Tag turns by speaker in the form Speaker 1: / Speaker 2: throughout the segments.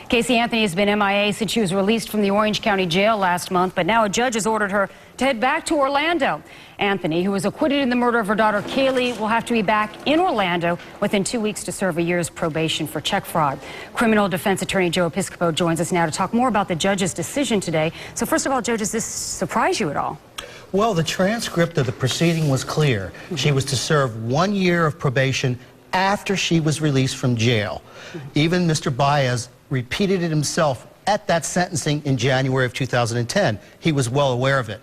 Speaker 1: Casey Anthony has been MIA since she was released from the Orange County Jail last month, but now a judge has ordered her to head back to Orlando. Anthony, who was acquitted in the murder of her daughter Kaylee, will have to be back in Orlando within 2 weeks to serve a year's probation for check fraud. Criminal defense attorney Joe Piscopo joins us now to talk more about the judge's decision today. So first of all, Joe, does this surprise you at all?
Speaker 2: Well, the transcript of the proceeding was clear. She was to serve 1 year of probation after she was released from jail. Even Mr. Baez repeated it himself at that sentencing in January of 2010. He was well aware of it.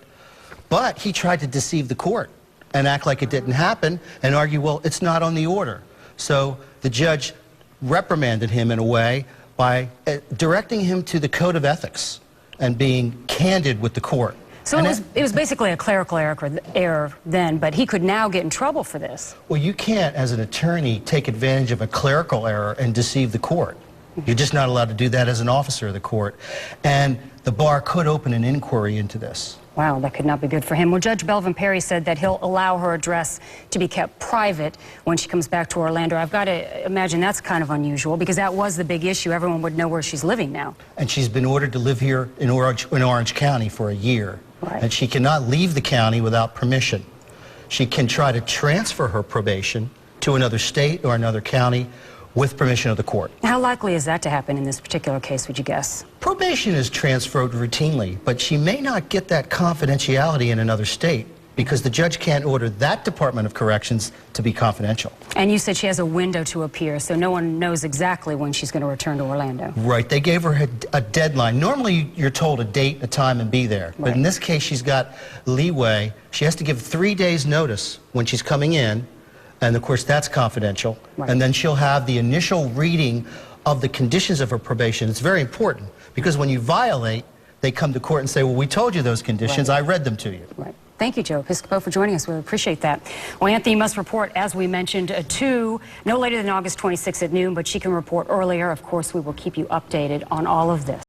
Speaker 2: But he tried to deceive the court and act like it didn't happen and argue, well, it's not on the order. So the judge reprimanded him in a way by directing him to the code of ethics and being candid with the court.
Speaker 1: So it was basically a clerical error then, but he could now get in trouble for this.
Speaker 2: Well, you can't, as an attorney, take advantage of a clerical error and deceive the court. You're just not allowed to do that as an officer of the court. And the bar could open an inquiry into this.
Speaker 1: Wow, that could not be good for him. Well, Judge Belvin Perry said that he'll allow her address to be kept private when she comes back to Orlando. I've got to imagine that's kind of unusual because that was the big issue. Everyone would know where she's living now.
Speaker 2: And she's been ordered to live here in Orange County for a year.
Speaker 1: Right.
Speaker 2: And she cannot leave the county without permission. She can try to transfer her probation to another state or another county with permission of the court.
Speaker 1: How likely is that to happen in this particular case, would you guess?
Speaker 2: Probation is transferred routinely, but she may not get that confidentiality in another state because the judge can't order that Department of Corrections to be confidential.
Speaker 1: And you said she has a window to appear, so no one knows exactly when she's going to return to Orlando.
Speaker 2: Right. They gave her a deadline. Normally, you're told a date, a time, and be there. But in this case, she's got leeway. She has to give 3 days' notice when she's coming in, and of course, that's confidential.
Speaker 1: Right.
Speaker 2: And then she'll have the initial reading of the conditions of her probation. It's very important because when you violate, they come to court and say, well, we told you those conditions.
Speaker 1: Right.
Speaker 2: I read them to you.
Speaker 1: Right. Thank you, Joe Piscopo, for joining us. We appreciate that. Well, Anthony must report, as we mentioned, no later than August 26th at noon, but she can report earlier. Of course, we will keep you updated on all of this.